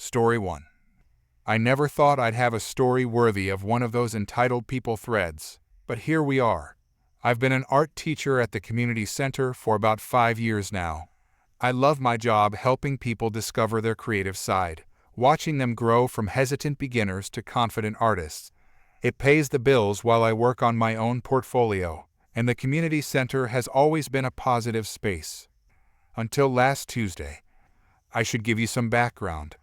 Story 1. I never thought I'd have a story worthy of one of those entitled people threads, but here we are. I've been an art teacher at the community center for about 5 years now. I love my job helping people discover their creative side, watching them grow from hesitant beginners to confident artists. It pays the bills while I work on my own portfolio, and the community center has always been a positive space. Until last Tuesday. I should give you some background.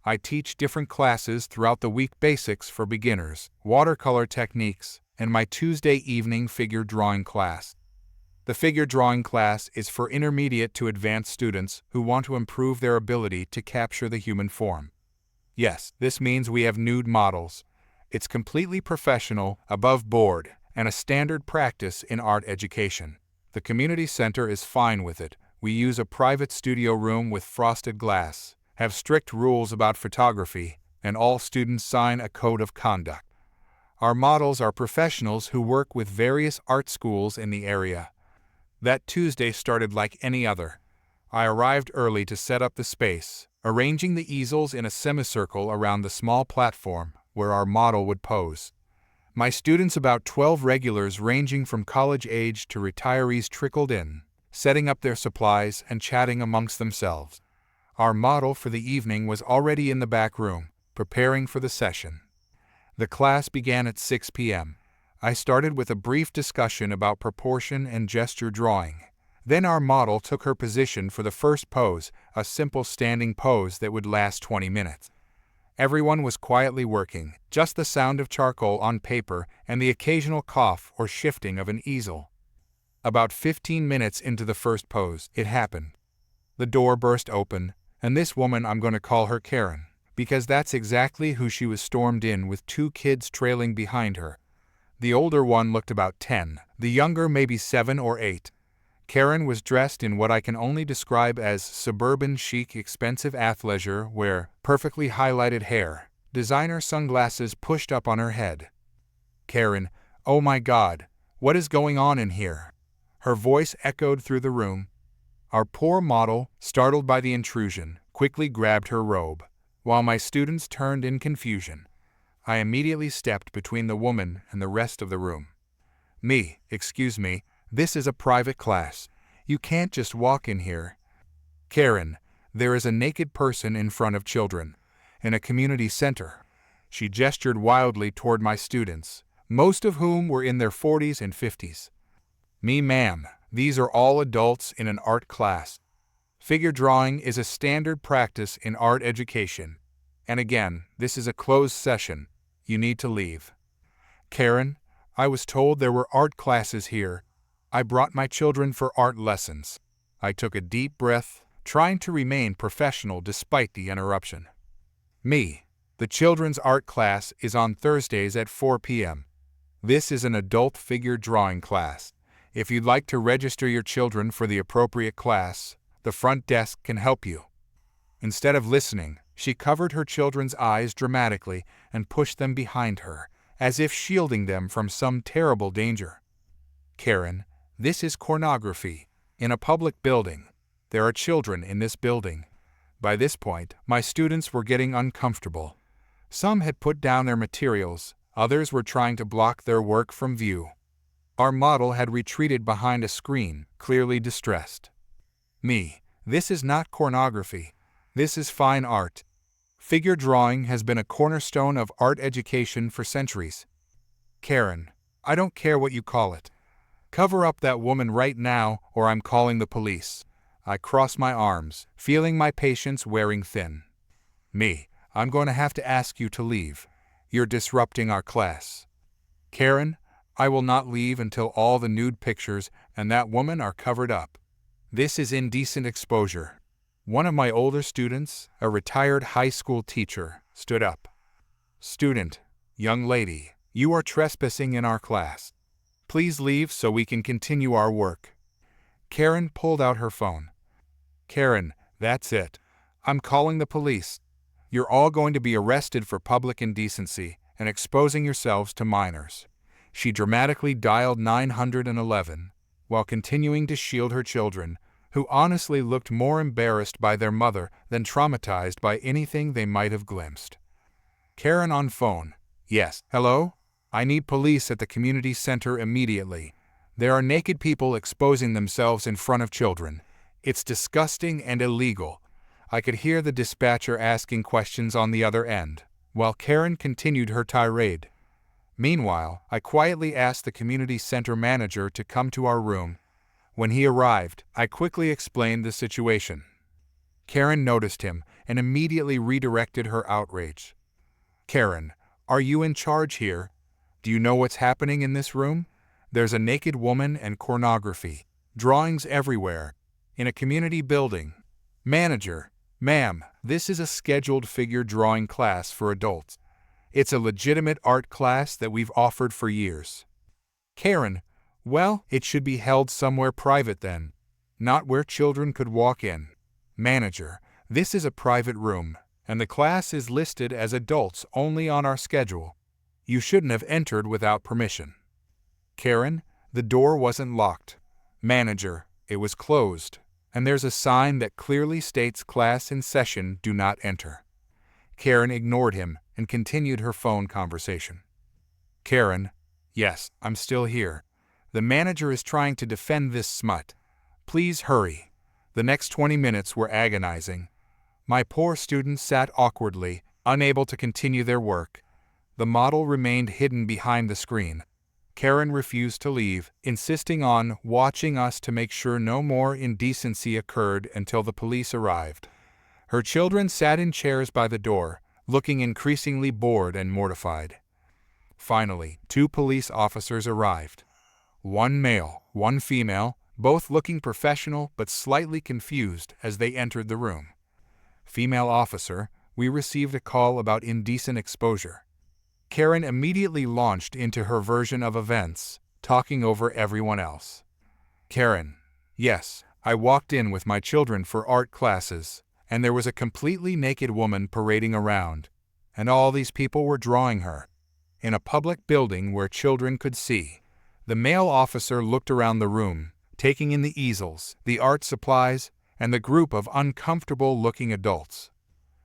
I teach different classes throughout the week: basics for beginners, watercolor techniques, and my Tuesday evening figure drawing class. The figure drawing class is for intermediate to advanced students who want to improve their ability to capture the human form. Yes, this means we have nude models. It's completely professional, above board, and a standard practice in art education. The community center is fine with it. We use a private studio room with frosted glass, have strict rules about photography, and all students sign a code of conduct. Our models are professionals who work with various art schools in the area. That Tuesday started like any other. I arrived early to set up the space, arranging the easels in a semicircle around the small platform where our model would pose. My students, about 12 regulars ranging from college age to retirees, trickled in, setting up their supplies and chatting amongst themselves. Our model for the evening was already in the back room, preparing for the session. The class began at 6 p.m. I started with a brief discussion about proportion and gesture drawing. Then our model took her position for the first pose, a simple standing pose that would last 20 minutes. Everyone was quietly working, just the sound of charcoal on paper and the occasional cough or shifting of an easel. About 15 minutes into the first pose, it happened. The door burst open, and this woman, I'm going to call her Karen, because that's exactly who she was, stormed in with 2 kids trailing behind her. The older one looked about 10, the younger maybe 7 or 8. Karen was dressed in what I can only describe as suburban chic, expensive athleisure wear, perfectly highlighted hair, designer sunglasses pushed up on her head. Karen, oh my God, what is going on in here? Her voice echoed through the room. Our poor model, startled by the intrusion, quickly grabbed her robe, while my students turned in confusion. I immediately stepped between the woman and the rest of the room. Excuse me, this is a private class. You can't just walk in here. Karen, there is a naked person in front of children, in a community center. She gestured wildly toward my students, most of whom were in their 40s and 50s. Ma'am, these are all adults in an art class. Figure drawing is a standard practice in art education. And again, this is a closed session. You need to leave. Karen, I was told there were art classes here. I brought my children for art lessons. I took a deep breath, trying to remain professional despite the interruption. The children's art class is on Thursdays at 4 p.m. This is an adult figure drawing class. If you'd like to register your children for the appropriate class, the front desk can help you. Instead of listening, she covered her children's eyes dramatically and pushed them behind her, as if shielding them from some terrible danger. Karen, this is pornography. In a public building. There are children in this building. By this point, my students were getting uncomfortable. Some had put down their materials, others were trying to block their work from view. Our model had retreated behind a screen, clearly distressed. This is not pornography. This is fine art. Figure drawing has been a cornerstone of art education for centuries. Karen, I don't care what you call it. Cover up that woman right now, or I'm calling the police. I crossed my arms, feeling my patience wearing thin. I'm going to have to ask you to leave. You're disrupting our class. Karen, I will not leave until all the nude pictures and that woman are covered up. This is indecent exposure. One of my older students, a retired high school teacher, stood up. Student, young lady, you are trespassing in our class. Please leave so we can continue our work. Karen pulled out her phone. Karen, that's it. I'm calling the police. You're all going to be arrested for public indecency and exposing yourselves to minors. She dramatically dialed 911 while continuing to shield her children, who honestly looked more embarrassed by their mother than traumatized by anything they might have glimpsed. Karen on phone. Yes. Hello? I need police at the community center immediately. There are naked people exposing themselves in front of children. It's disgusting and illegal. I could hear the dispatcher asking questions on the other end, while Karen continued her tirade. Meanwhile, I quietly asked the community center manager to come to our room. When he arrived, I quickly explained the situation. Karen noticed him and immediately redirected her outrage. Karen, are you in charge here? Do you know what's happening in this room? There's a naked woman and pornography. Drawings everywhere. In a community building. Manager, ma'am, this is a scheduled figure drawing class for adults. It's a legitimate art class that we've offered for years. Karen, well, it should be held somewhere private then. Not where children could walk in. Manager, this is a private room, and the class is listed as adults only on our schedule. You shouldn't have entered without permission. Karen, the door wasn't locked. Manager, it was closed, and there's a sign that clearly states class in session, do not enter. Karen ignored him and continued her phone conversation. Karen, yes, I'm still here. The manager is trying to defend this smut. Please hurry. The next 20 minutes were agonizing. My poor students sat awkwardly, unable to continue their work. The model remained hidden behind the screen. Karen refused to leave, insisting on watching us to make sure no more indecency occurred until the police arrived. Her children sat in chairs by the door, looking increasingly bored and mortified. Finally, 2 police officers arrived. One male, one female, both looking professional but slightly confused as they entered the room. Female officer, we received a call about indecent exposure. Karen immediately launched into her version of events, talking over everyone else. Karen, yes, I walked in with my children for art classes, and there was a completely naked woman parading around, and all these people were drawing her. In a public building where children could see. The male officer looked around the room, taking in the easels, the art supplies, and the group of uncomfortable-looking adults.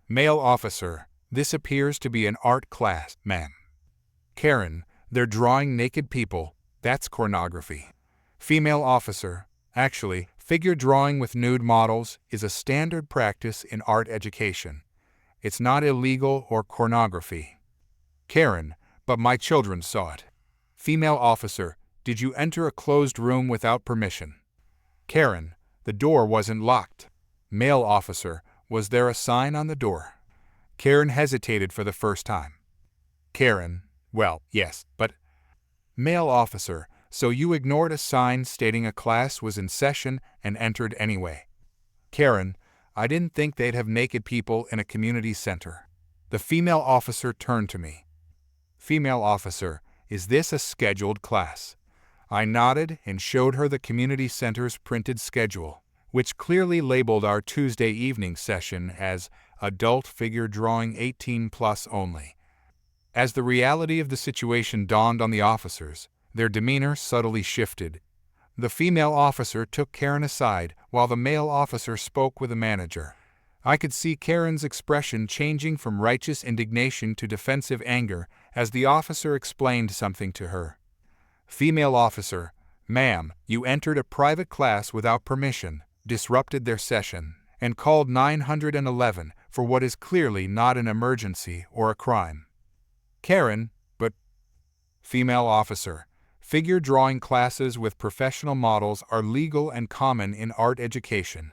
Male officer, this appears to be an art class, ma'am. Karen, they're drawing naked people, that's pornography. Female officer, actually, figure drawing with nude models is a standard practice in art education. It's not illegal or pornography. Karen, but my children saw it. Female officer, did you enter a closed room without permission? Karen, the door wasn't locked. Male officer, was there a sign on the door? Karen hesitated for the first time. Karen, well, yes, but... Male officer, so you ignored a sign stating a class was in session and entered anyway. Karen, I didn't think they'd have naked people in a community center. The female officer turned to me. Female officer, is this a scheduled class? I nodded and showed her the community center's printed schedule, which clearly labeled our Tuesday evening session as Adult Figure Drawing 18+ only. As the reality of the situation dawned on the officers, their demeanor subtly shifted. The female officer took Karen aside while the male officer spoke with the manager. I could see Karen's expression changing from righteous indignation to defensive anger as the officer explained something to her. Female officer, ma'am, you entered a private class without permission, disrupted their session, and called 911 for what is clearly not an emergency or a crime. Karen, but... Female officer, figure drawing classes with professional models are legal and common in art education.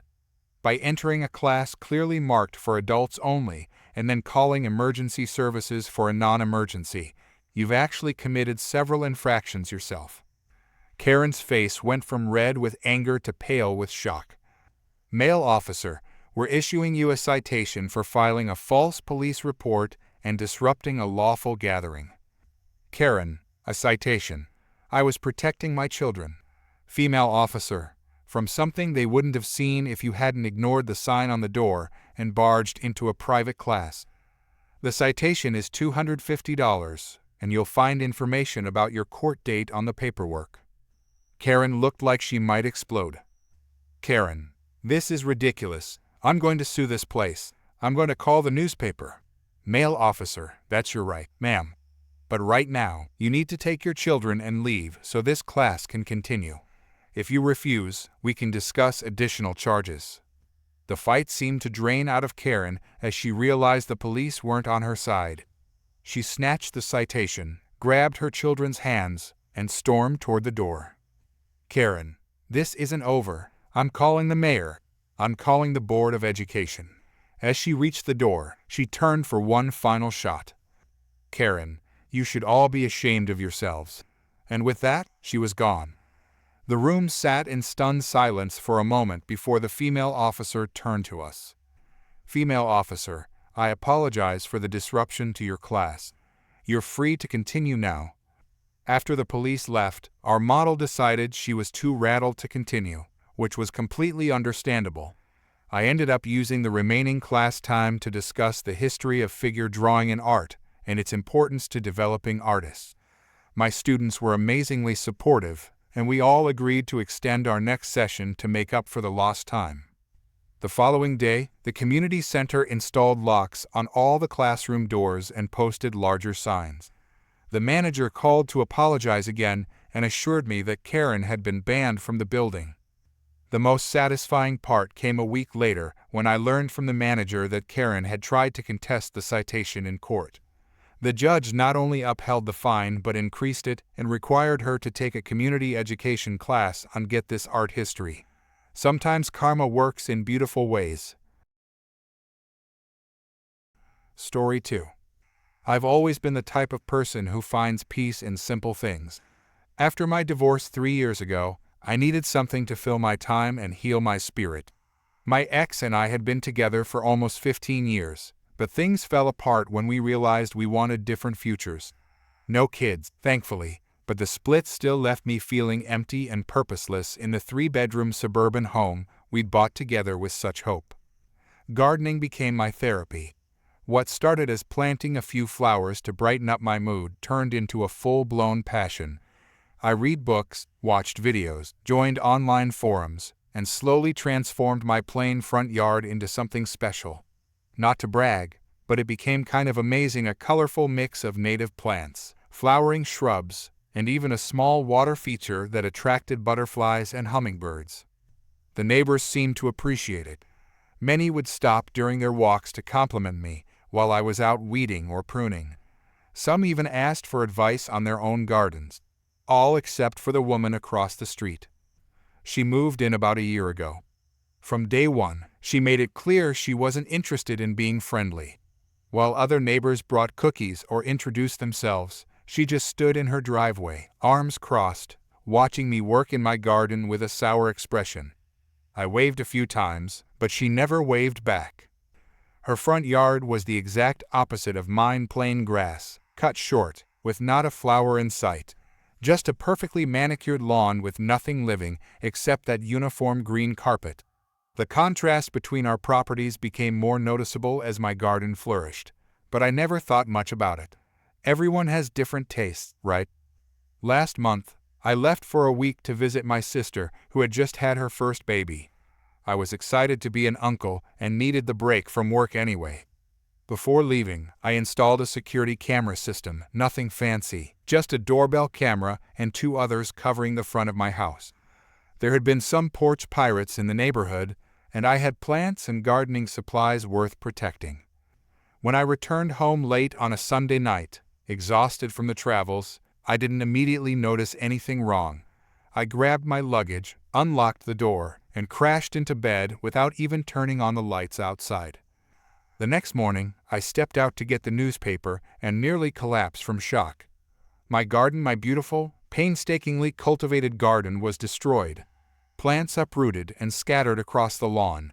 By entering a class clearly marked for adults only and then calling emergency services for a non-emergency, you've actually committed several infractions yourself. Karen's face went from red with anger to pale with shock. Male officer, we're issuing you a citation for filing a false police report and disrupting a lawful gathering. Karen, a citation. I was protecting my children. Female officer, from something they wouldn't have seen if you hadn't ignored the sign on the door and barged into a private class. The citation is $250, and you'll find information about your court date on the paperwork. Karen looked like she might explode. Karen, This is ridiculous. I'm going to sue this place. I'm going to call the newspaper. Male officer, that's your right, ma'am. But right now, you need to take your children and leave so this class can continue. If you refuse, we can discuss additional charges. The fight seemed to drain out of Karen as she realized the police weren't on her side. She snatched the citation, grabbed her children's hands, and stormed toward the door. Karen, this isn't over. I'm calling the mayor. I'm calling the Board of Education. As she reached the door, she turned for one final shot. Karen, you should all be ashamed of yourselves. And with that, she was gone. The room sat in stunned silence for a moment before the female officer turned to us. Female officer, I apologize for the disruption to your class. You're free to continue now. After the police left, our model decided she was too rattled to continue, which was completely understandable. I ended up using the remaining class time to discuss the history of figure drawing and art and its importance to developing artists. My students were amazingly supportive, and we all agreed to extend our next session to make up for the lost time. The following day, the community center installed locks on all the classroom doors and posted larger signs. The manager called to apologize again and assured me that Karen had been banned from the building. The most satisfying part came a week later when I learned from the manager that Karen had tried to contest the citation in court. The judge not only upheld the fine but increased it and required her to take a community education class on Get This Art History. Sometimes karma works in beautiful ways. Story 2. I've always been the type of person who finds peace in simple things. After my divorce 3 years ago, I needed something to fill my time and heal my spirit. My ex and I had been together for almost 15 years, but things fell apart when we realized we wanted different futures. No kids, thankfully, but the split still left me feeling empty and purposeless in the 3-bedroom suburban home we'd bought together with such hope. Gardening became my therapy. What started as planting a few flowers to brighten up my mood turned into a full-blown passion. I read books, watched videos, joined online forums, and slowly transformed my plain front yard into something special. Not to brag, but it became kind of amazing, a colorful mix of native plants, flowering shrubs, and even a small water feature that attracted butterflies and hummingbirds. The neighbors seemed to appreciate it. Many would stop during their walks to compliment me while I was out weeding or pruning. Some even asked for advice on their own gardens. All except for the woman across the street. She moved in about a year ago. From day one, she made it clear she wasn't interested in being friendly. While other neighbors brought cookies or introduced themselves, she just stood in her driveway, arms crossed, watching me work in my garden with a sour expression. I waved a few times, but she never waved back. Her front yard was the exact opposite of mine, plain grass, cut short, with not a flower in sight. Just a perfectly manicured lawn with nothing living except that uniform green carpet. The contrast between our properties became more noticeable as my garden flourished, but I never thought much about it. Everyone has different tastes, right? Last month, I left for a week to visit my sister who had just had her first baby. I was excited to be an uncle and needed the break from work anyway. Before leaving, I installed a security camera system, nothing fancy, just a doorbell camera and 2 others covering the front of my house. There had been some porch pirates in the neighborhood, and I had plants and gardening supplies worth protecting. When I returned home late on a Sunday night, exhausted from the travels, I didn't immediately notice anything wrong. I grabbed my luggage, unlocked the door, and crashed into bed without even turning on the lights outside. The next morning, I stepped out to get the newspaper and nearly collapsed from shock. My garden, my beautiful, painstakingly cultivated garden, was destroyed. Plants uprooted and scattered across the lawn.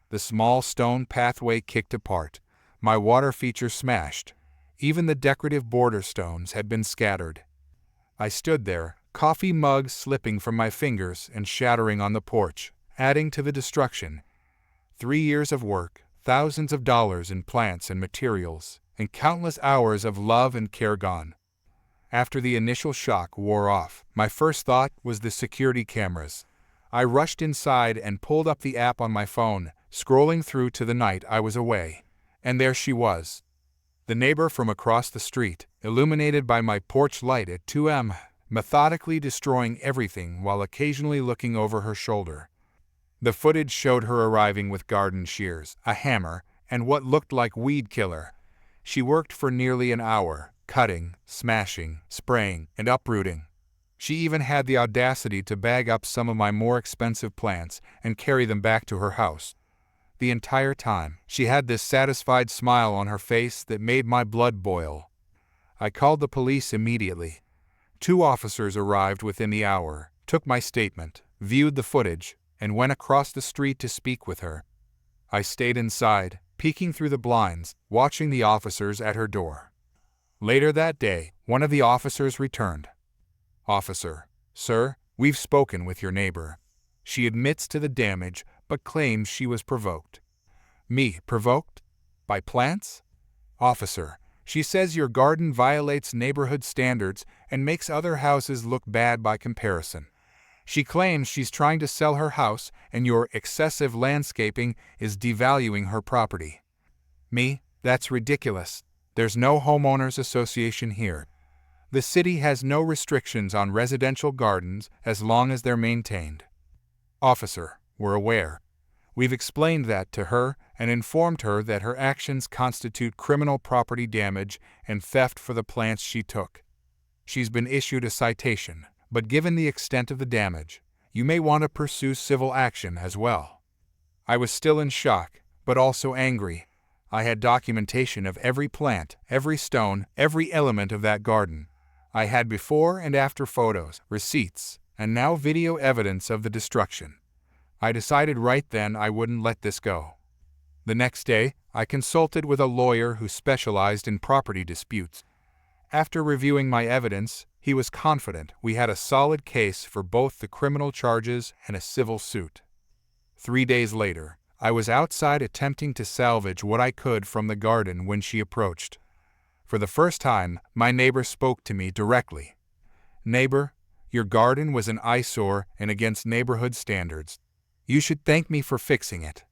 The small stone pathway kicked apart. My water feature smashed. Even the decorative border stones had been scattered. I stood there, coffee mugs slipping from my fingers and shattering on the porch, adding to the destruction. 3 years of work, thousands of dollars in plants and materials, and countless hours of love and care gone. After the initial shock wore off, my first thought was the security cameras. I rushed inside and pulled up the app on my phone, scrolling through to the night I was away. And there she was. The neighbor from across the street, illuminated by my porch light at 2 a.m., methodically destroying everything while occasionally looking over her shoulder. The footage showed her arriving with garden shears, a hammer, and what looked like weed killer. She worked for nearly an hour, cutting, smashing, spraying, and uprooting. She even had the audacity to bag up some of my more expensive plants and carry them back to her house. The entire time, she had this satisfied smile on her face that made my blood boil. I called the police immediately. 2 officers arrived within the hour, took my statement, viewed the footage, and went across the street to speak with her. I stayed inside, peeking through the blinds, watching the officers at her door. Later that day, one of the officers returned. "Officer, sir, we've spoken with your neighbor. She admits to the damage, but claims she was provoked." "Me, provoked? By plants?" "Officer, she says your garden violates neighborhood standards and makes other houses look bad by comparison. She claims she's trying to sell her house and your excessive landscaping is devaluing her property." "Me, that's ridiculous. There's no homeowners association here. The city has no restrictions on residential gardens as long as they're maintained." "Officer, we're aware. We've explained that to her and informed her that her actions constitute criminal property damage and theft for the plants she took. She's been issued a citation, but given the extent of the damage, you may want to pursue civil action as well." I was still in shock, but also angry. I had documentation of every plant, every stone, every element of that garden. I had before and after photos, receipts, and now video evidence of the destruction. I decided right then I wouldn't let this go. The next day, I consulted with a lawyer who specialized in property disputes. After reviewing my evidence, he was confident we had a solid case for both the criminal charges and a civil suit. 3 days later, I was outside attempting to salvage what I could from the garden when she approached. For the first time, my neighbor spoke to me directly. "Neighbor, your garden was an eyesore and against neighborhood standards. You should thank me for fixing it."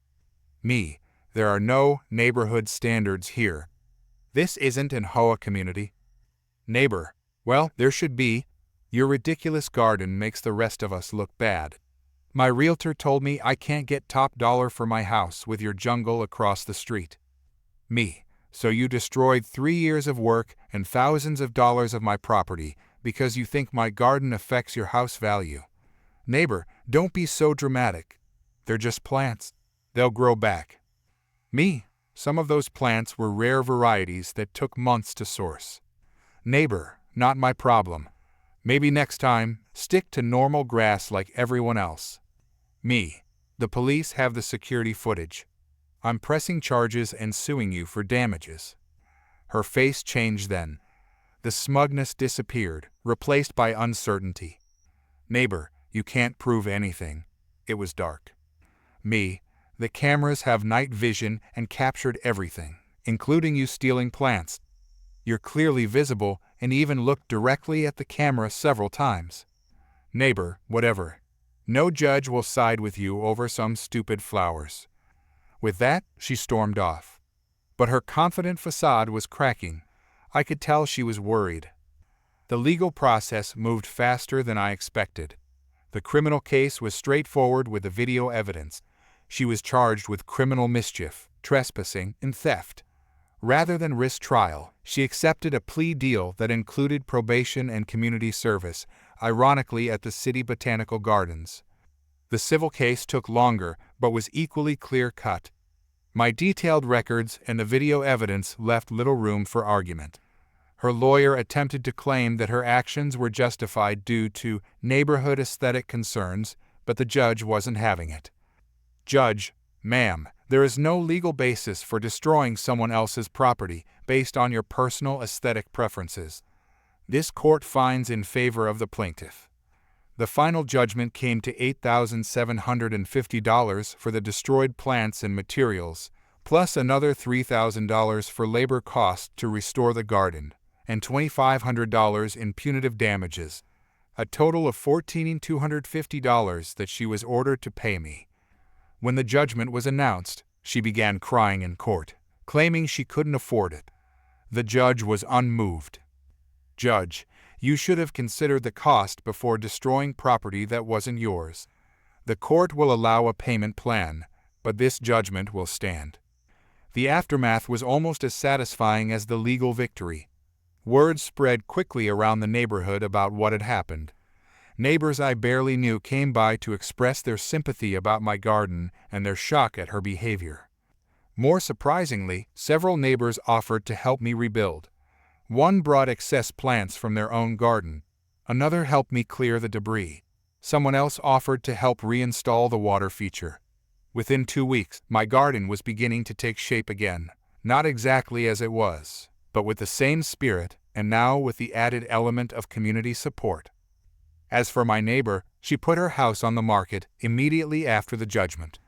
"Me, there are no neighborhood standards here. This isn't an Hoa community." "Neighbor, well, there should be. Your ridiculous garden makes the rest of us look bad. My realtor told me I can't get top dollar for my house with your jungle across the street." "Me, so you destroyed 3 years of work and thousands of dollars of my property because you think my garden affects your house value. Neighbor, don't be so dramatic. They're just plants. They'll grow back." "Me, some of those plants were rare varieties that took months to source." "Neighbor, not my problem. Maybe next time, stick to normal grass like everyone else." "Me, the police have the security footage. I'm pressing charges and suing you for damages." Her face changed then. The smugness disappeared, replaced by uncertainty. "Neighbor, you can't prove anything. It was dark." "Me, the cameras have night vision and captured everything, including you stealing plants. You're clearly visible and even looked directly at the camera several times." "Neighbor, whatever. No judge will side with you over some stupid flowers." With that, she stormed off. But her confident facade was cracking. I could tell she was worried. The legal process moved faster than I expected. The criminal case was straightforward with the video evidence. She was charged with criminal mischief, trespassing, and theft. Rather than risk trial, she accepted a plea deal that included probation and community service, ironically at the City Botanical Gardens. The civil case took longer, but was equally clear-cut. My detailed records and the video evidence left little room for argument. Her lawyer attempted to claim that her actions were justified due to neighborhood aesthetic concerns, but the judge wasn't having it. "Judge, ma'am, there is no legal basis for destroying someone else's property based on your personal aesthetic preferences. This court finds in favor of the plaintiff." The final judgment came to $8,750 for the destroyed plants and materials, plus another $3,000 for labor costs to restore the garden, and $2,500 in punitive damages. a total of $14,250 that she was ordered to pay me. When the judgment was announced, she began crying in court, claiming she couldn't afford it. The judge was unmoved. "Judge, you should have considered the cost before destroying property that wasn't yours. The court will allow a payment plan, but this judgment will stand." The aftermath was almost as satisfying as the legal victory. Word spread quickly around the neighborhood about what had happened. Neighbors I barely knew came by to express their sympathy about my garden and their shock at her behavior. More surprisingly, several neighbors offered to help me rebuild. One brought excess plants from their own garden. Another helped me clear the debris. Someone else offered to help reinstall the water feature. Within 2 weeks, my garden was beginning to take shape again, not exactly as it was, but with the same spirit, and now with the added element of community support. As for my neighbor, she put her house on the market immediately after the judgment.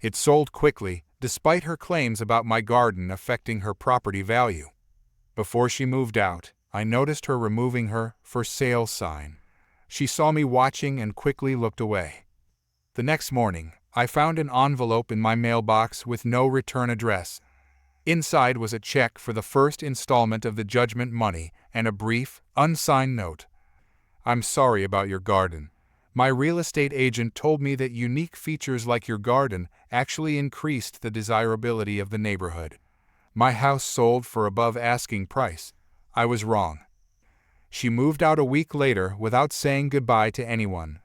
It sold quickly, despite her claims about my garden affecting her property value. Before she moved out, I noticed her removing her "for sale" sign. She saw me watching and quickly looked away. The next morning, I found an envelope in my mailbox with no return address. Inside was a check for the first installment of the judgment money and a brief, unsigned note. "I'm sorry about your garden. My real estate agent told me that unique features like your garden actually increased the desirability of the neighborhood. My house sold for above asking price. I was wrong." She moved out a week later without saying goodbye to anyone.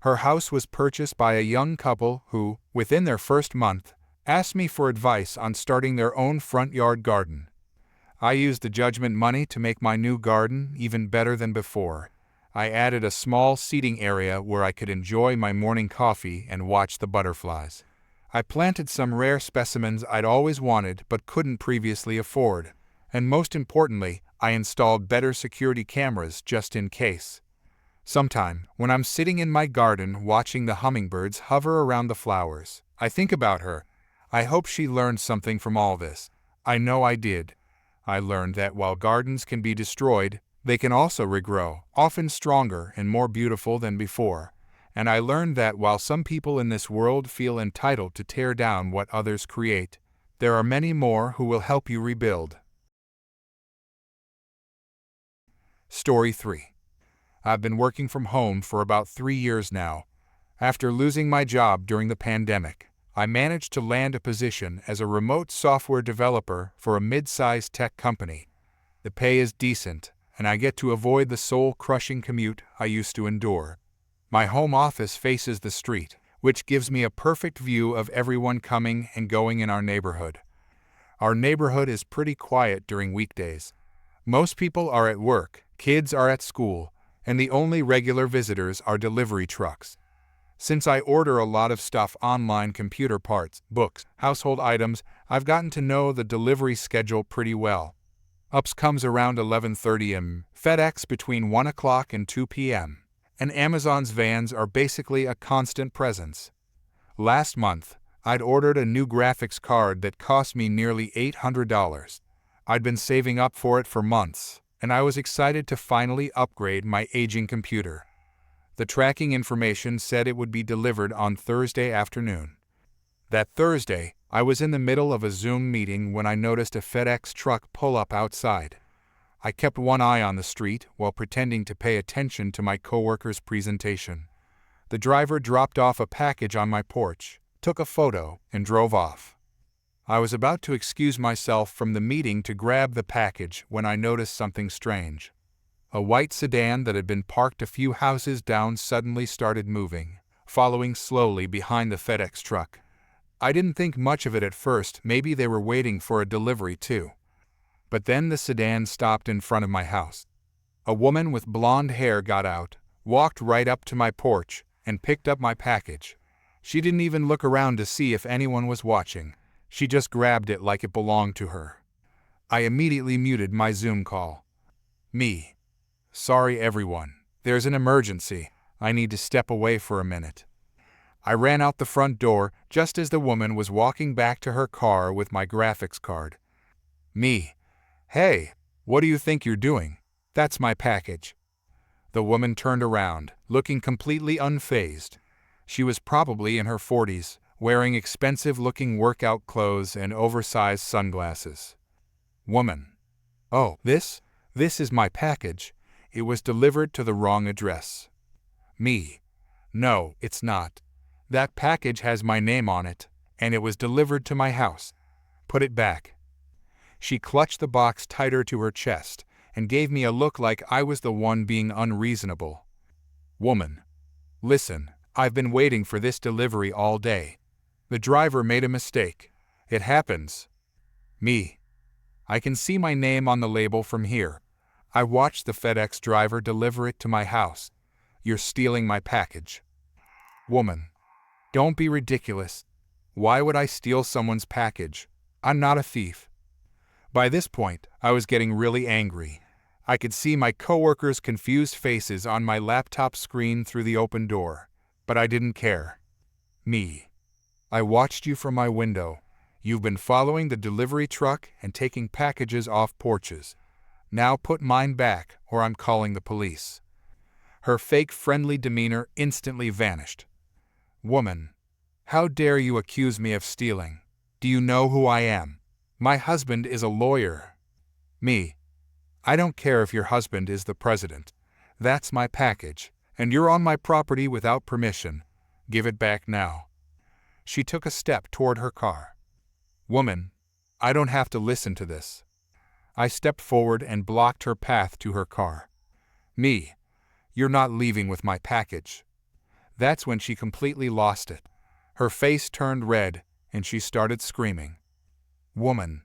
Her house was purchased by a young couple who, within their first month, asked me for advice on starting their own front yard garden. I used the judgment money to make my new garden even better than before. I added a small seating area where I could enjoy my morning coffee and watch the butterflies. I planted some rare specimens I'd always wanted but couldn't previously afford. And most importantly, I installed better security cameras just in case. Sometime, when I'm sitting in my garden watching the hummingbirds hover around the flowers, I think about her. I hope she learned something from all this. I know I did. I learned that while gardens can be destroyed, they can also regrow, often stronger and more beautiful than before. And I learned that while some people in this world feel entitled to tear down what others create, there are many more who will help you rebuild. Story 3. I've been working from home for about 3 years now. After losing my job during the pandemic, I managed to land a position as a remote software developer for a mid-sized tech company. The pay is decent, and I get to avoid the soul-crushing commute I used to endure. My home office faces the street, which gives me a perfect view of everyone coming and going in our neighborhood. Our neighborhood is pretty quiet during weekdays. Most people are at work, kids are at school, and the only regular visitors are delivery trucks. Since I order a lot of stuff online, computer parts, books, household items, I've gotten to know the delivery schedule pretty well. UPS comes around 11:30 am, FedEx between 1 o'clock and 2 p.m., and Amazon's vans are basically a constant presence. Last month, I'd ordered a new graphics card that cost me nearly $800. I'd been saving up for it for months, and I was excited to finally upgrade my aging computer. The tracking information said it would be delivered on Thursday afternoon. That Thursday, I was in the middle of a Zoom meeting when I noticed a FedEx truck pull up outside. I kept one eye on the street while pretending to pay attention to my coworker's presentation. The driver dropped off a package on my porch, took a photo, and drove off. I was about to excuse myself from the meeting to grab the package when I noticed something strange. A white sedan that had been parked a few houses down suddenly started moving, following slowly behind the FedEx truck. I didn't think much of it at first, maybe they were waiting for a delivery too. But then the sedan stopped in front of my house. A woman with blonde hair got out, walked right up to my porch, and picked up my package. She didn't even look around to see if anyone was watching. She just grabbed it like it belonged to her. I immediately muted my Zoom call. Me. Sorry everyone, there's an emergency. I need to step away for a minute. I ran out the front door just as the woman was walking back to her car with my graphics card. Me. Hey, what do you think you're doing? That's my package. The woman turned around, looking completely unfazed. She was probably in her 40s, wearing expensive-looking workout clothes and oversized sunglasses. Woman. Oh, this is my package. It was delivered to the wrong address. Me. No, it's not. That package has my name on it, and it was delivered to my house. Put it back. She clutched the box tighter to her chest and gave me a look like I was the one being unreasonable. Woman. Listen, I've been waiting for this delivery all day. The driver made a mistake. It happens. Me. I can see my name on the label from here. I watched the FedEx driver deliver it to my house. You're stealing my package. Woman. Don't be ridiculous. Why would I steal someone's package? I'm not a thief. By this point, I was getting really angry. I could see my coworkers' confused faces on my laptop screen through the open door, but I didn't care. Me. I watched you from my window. You've been following the delivery truck and taking packages off porches. Now put mine back, or I'm calling the police. Her fake friendly demeanor instantly vanished. Woman. How dare you accuse me of stealing? Do you know who I am? My husband is a lawyer. Me. I don't care if your husband is the president. That's my package, and you're on my property without permission. Give it back now. She took a step toward her car. Woman. I don't have to listen to this. I stepped forward and blocked her path to her car. Me. You're not leaving with my package. That's when she completely lost it. Her face turned red, and she started screaming. Woman.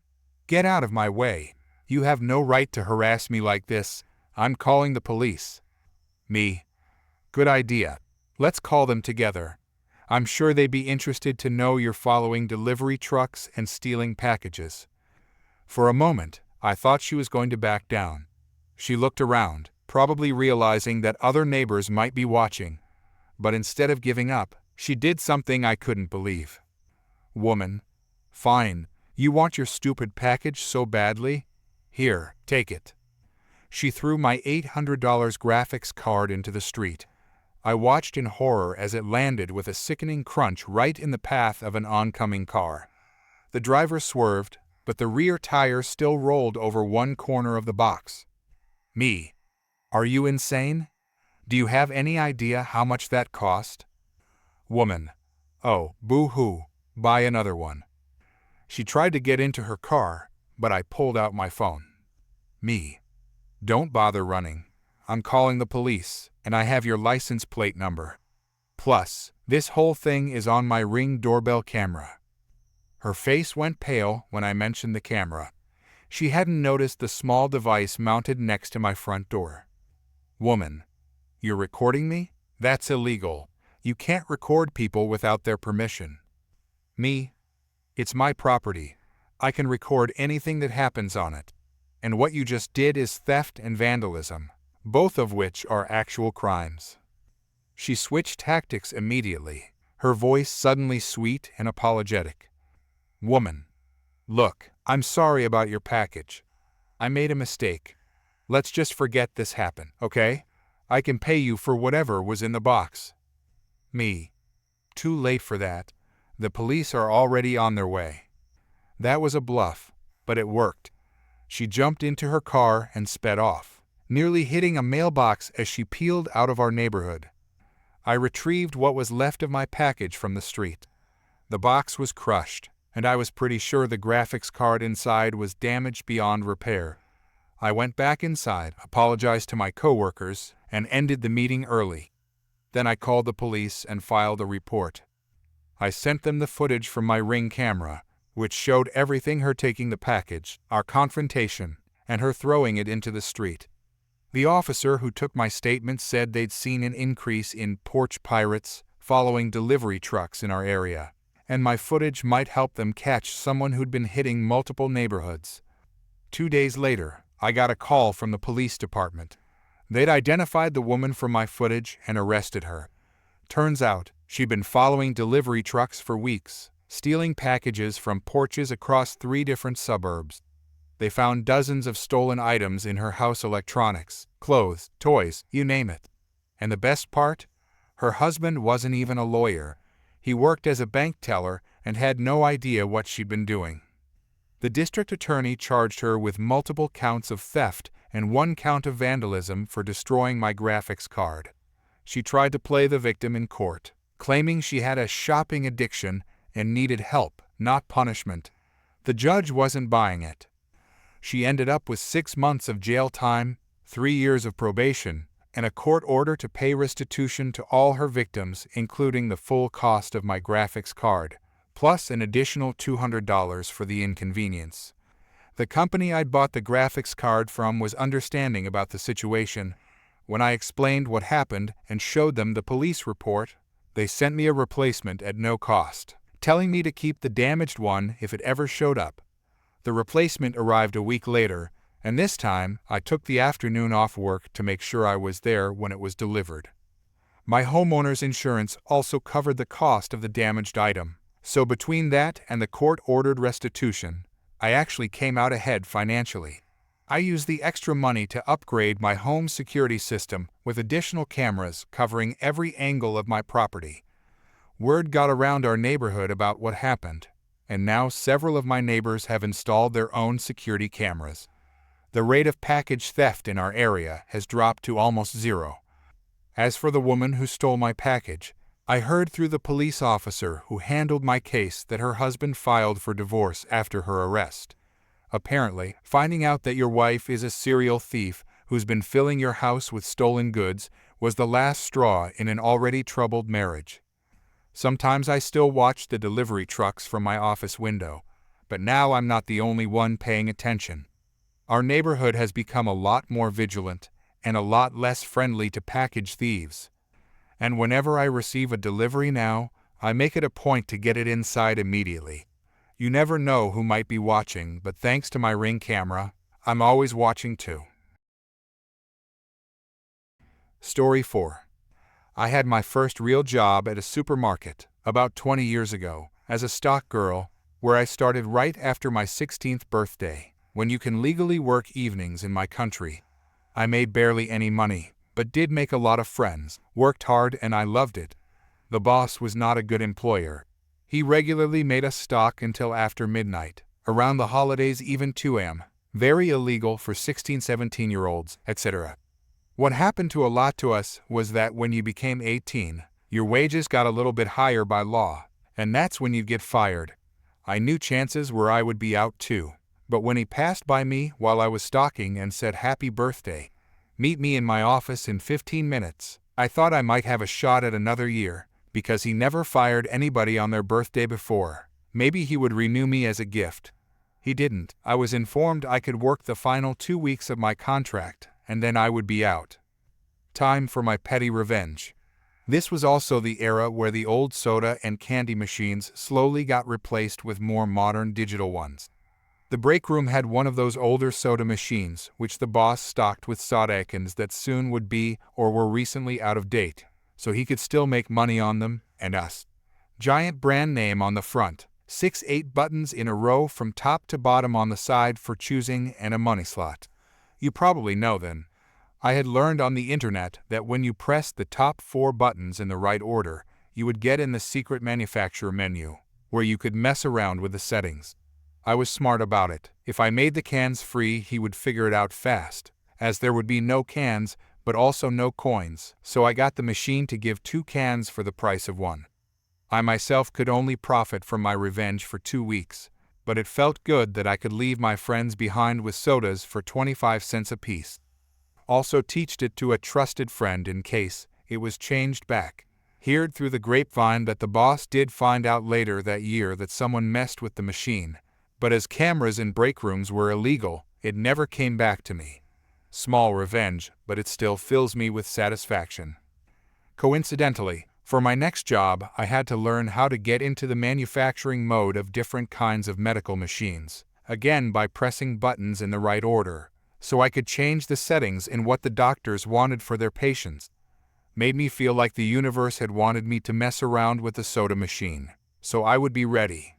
Get out of my way. You have no right to harass me like this. I'm calling the police. Me. Good idea. Let's call them together. I'm sure they'd be interested to know you're following delivery trucks and stealing packages. For a moment, I thought she was going to back down. She looked around, probably realizing that other neighbors might be watching. But instead of giving up, she did something I couldn't believe. Woman. Fine. You want your stupid package so badly? Here, take it. She threw my $800 graphics card into the street. I watched in horror as it landed with a sickening crunch right in the path of an oncoming car. The driver swerved, but the rear tire still rolled over one corner of the box. Me. Are you insane? Do you have any idea how much that cost? Woman. Oh, boo-hoo. Buy another one. She tried to get into her car, but I pulled out my phone. Me. Don't bother running. I'm calling the police, and I have your license plate number. Plus, this whole thing is on my Ring doorbell camera. Her face went pale when I mentioned the camera. She hadn't noticed the small device mounted next to my front door. Woman. You're recording me? That's illegal. You can't record people without their permission. Me. It's my property. I can record anything that happens on it. And what you just did is theft and vandalism, both of which are actual crimes. She switched tactics immediately, her voice suddenly sweet and apologetic. Woman. Look, I'm sorry about your package. I made a mistake. Let's just forget this happened, okay? I can pay you for whatever was in the box. Me. Too late for that. The police are already on their way. That was a bluff, but it worked. She jumped into her car and sped off, nearly hitting a mailbox as she peeled out of our neighborhood. I retrieved what was left of my package from the street. The box was crushed, and I was pretty sure the graphics card inside was damaged beyond repair. I went back inside, apologized to my coworkers, and ended the meeting early. Then I called the police and filed a report. I sent them the footage from my Ring camera, which showed everything: her taking the package, our confrontation, and her throwing it into the street. The officer who took my statement said they'd seen an increase in porch pirates following delivery trucks in our area, and my footage might help them catch someone who'd been hitting multiple neighborhoods. 2 days later, I got a call from the police department. They'd identified the woman from my footage and arrested her. Turns out, she'd been following delivery trucks for weeks, stealing packages from porches across 3 different suburbs. They found dozens of stolen items in her house: electronics, clothes, toys, you name it. And the best part? Her husband wasn't even a lawyer. He worked as a bank teller and had no idea what she'd been doing. The district attorney charged her with multiple counts of theft and 1 count of vandalism for destroying my graphics card. She tried to play the victim in court, claiming she had a shopping addiction and needed help, not punishment. The judge wasn't buying it. She ended up with 6 months of jail time, 3 years of probation, and a court order to pay restitution to all her victims, including the full cost of my graphics card, plus an additional $200 for the inconvenience. The company I'd bought the graphics card from was understanding about the situation. When I explained what happened and showed them the police report, they sent me a replacement at no cost, telling me to keep the damaged one if it ever showed up. The replacement arrived a week later, and this time I took the afternoon off work to make sure I was there when it was delivered. My homeowner's insurance also covered the cost of the damaged item, so between that and the court-ordered restitution, I actually came out ahead financially. I used the extra money to upgrade my home security system with additional cameras covering every angle of my property. Word got around our neighborhood about what happened, and now several of my neighbors have installed their own security cameras. The rate of package theft in our area has dropped to almost zero. As for the woman who stole my package, I heard through the police officer who handled my case that her husband filed for divorce after her arrest. Apparently, finding out that your wife is a serial thief who's been filling your house with stolen goods was the last straw in an already troubled marriage. Sometimes I still watch the delivery trucks from my office window, but now I'm not the only one paying attention. Our neighborhood has become a lot more vigilant and a lot less friendly to package thieves. And whenever I receive a delivery now, I make it a point to get it inside immediately. You never know who might be watching, but thanks to my Ring camera, I'm always watching too. Story 4. I had my first real job at a supermarket about 20 years ago as a stock girl, where I started right after my 16th birthday, when you can legally work evenings in my country. I made barely any money, but did make a lot of friends, worked hard, and I loved it. The boss was not a good employer. He regularly made us stock until after midnight, around the holidays even 2 a.m., very illegal for 16-17-year-olds, etc. What happened to a lot to us was that when you became 18, your wages got a little bit higher by law, and that's when you'd get fired. I knew chances were I would be out too, but when he passed by me while I was stocking and said happy birthday, meet me in my office in 15 minutes, I thought I might have a shot at another year, because he never fired anybody on their birthday before. Maybe he would renew me as a gift. He didn't. I was informed I could work the final 2 weeks of my contract, and then I would be out. Time for my petty revenge. This was also the era where the old soda and candy machines slowly got replaced with more modern digital ones. The break room had one of those older soda machines, which the boss stocked with soda icons that soon would be or were recently out of date, so he could still make money on them, and us. Giant brand name on the front, 6-8 buttons in a row from top to bottom on the side for choosing, and a money slot. You probably know then. I had learned on the internet that when you pressed the top 4 buttons in the right order, you would get in the secret manufacturer menu, where you could mess around with the settings. I was smart about it. If I made the cans free, he would figure it out fast, as there would be no cans, but also no coins, so I got the machine to give 2 cans for the price of 1. I myself could only profit from my revenge for 2 weeks, but it felt good that I could leave my friends behind with sodas for 25 cents apiece. Also teached it to a trusted friend in case it was changed back. Heard through the grapevine that the boss did find out later that year that someone messed with the machine, but as cameras in break rooms were illegal, it never came back to me. Small revenge, but it still fills me with satisfaction. Coincidentally, for my next job, I had to learn how to get into the manufacturing mode of different kinds of medical machines, again by pressing buttons in the right order, so I could change the settings in what the doctors wanted for their patients. Made me feel like the universe had wanted me to mess around with the soda machine, so I would be ready.